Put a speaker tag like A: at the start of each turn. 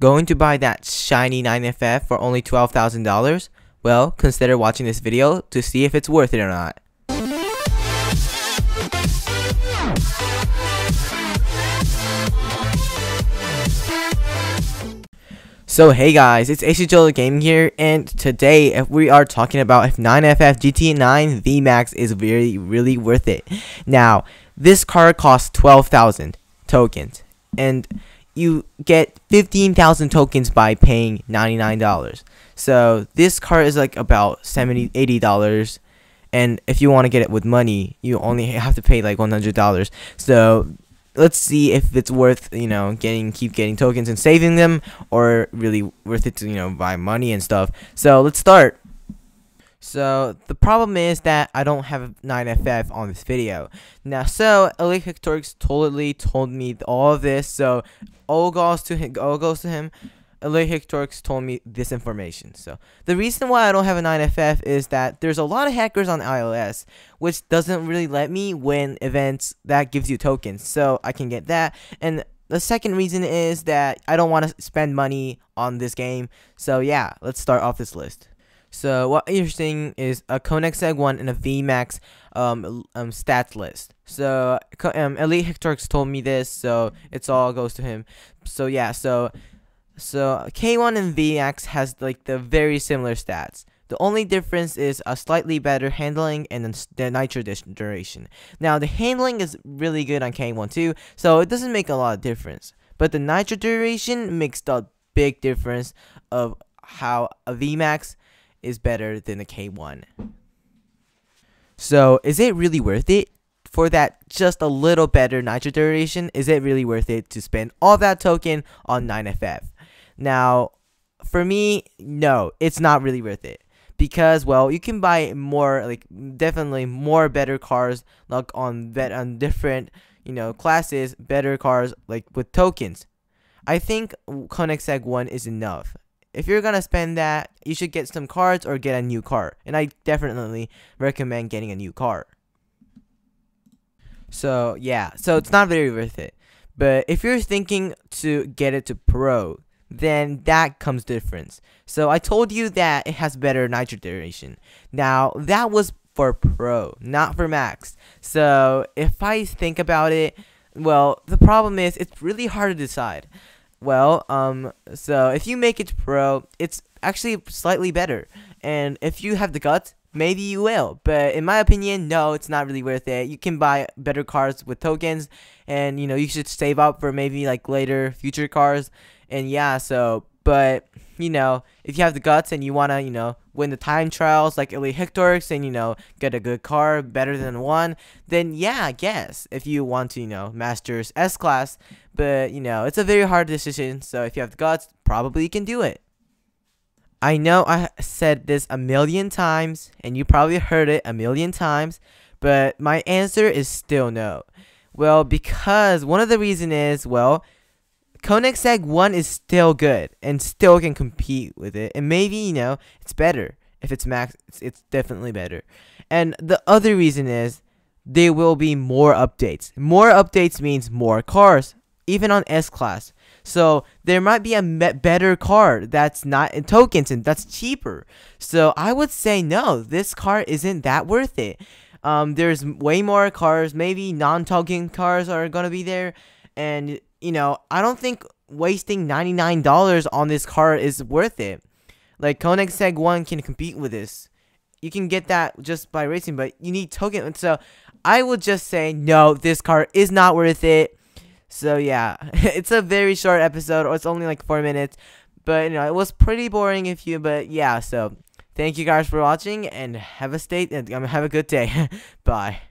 A: Going to buy that shiny 9FF for only $12,000? Well, consider watching this video to see if it's worth it or not. So hey guys, it's HJL Gaming here, and today we are talking about if 9FF GT9 VMAX is really worth it. Now, this car costs 12,000 tokens, and you get 15,000 tokens by paying $99. So this car is like about $80, and if you want to get it with money, you only have to pay like $100. So let's see if it's worth, keep getting tokens and saving them, or really worth it to, buy money and stuff. So let's start. So the problem is that I don't have 9FF on this video. Now, so Koenigsegg totally told me all of this, so all goes to him. Koenigsegg told me this information. So the reason why I don't have a 9FF is that there's a lot of hackers on iOS, which doesn't really let me win events that gives you tokens. So I can get that. And the second reason is that I don't want to spend money on this game. So yeah, let's start off this list. So what you're seeing is a Koenigsegg one and a VMAX stats list. So Koenigsegg told me this, so it's all goes to him. So yeah, so K1 and VMAX has like the very similar stats. The only difference is a slightly better handling and the nitro duration. Now the handling is really good on K1 too, so it doesn't make a lot of difference. But the nitro duration makes the big difference of how a VMAX is better than the K1. So is it really worth it? For that just a little better nitro duration, is it really worth it to spend all that token on 9FF? Now, for me, no, it's not really worth it. Because, well, you can buy more, like, definitely more better cars, like, on different, classes, better cars, like, with tokens. I think Koenigsegg 1 is enough. If you're gonna spend that, you should get some cards or get a new car. And I definitely recommend getting a new car. So, yeah, so it's not very worth it. But if you're thinking to get it to Pro, then that comes difference. So I told you that it has better nitro duration. Now, that was for Pro, not for Max. So if I think about it, well, the problem is it's really hard to decide. Well, so if you make it to Pro, it's actually slightly better. And if you have the guts, maybe you will. But in my opinion, no, it's not really worth it. You can buy better cars with tokens, and, you should save up for maybe, like, later future cars. And, yeah, so, but, if you have the guts and you want to, win the time trials like Koenigsegg and, get a good car better than one, then, yeah, I guess, if you want to, Masters S-Class. But, it's a very hard decision, so if you have the guts, probably you can do it. I know I said this a million times, and you probably heard it a million times, but my answer is still no. Well, because one of the reasons is, well, Koenigsegg 1 is still good, and still can compete with it, and maybe, it's better. If it's Max, it's definitely better. And the other reason is, there will be more updates. More updates means more cars, even on S-Class. So there might be a better car that's not in tokens and that's cheaper. So I would say no, this car isn't that worth it. There's way more cars, maybe non-token cars are gonna be there, and I don't think wasting $99 on this car is worth it. Like, Koenigsegg 1 can compete with this. You can get that just by racing, but you need tokens. So I would just say no, this car is not worth it. So yeah, it's a very short episode, or it's only like 4 minutes, but it was pretty boring but yeah, so thank you guys for watching, and have a good day. Bye.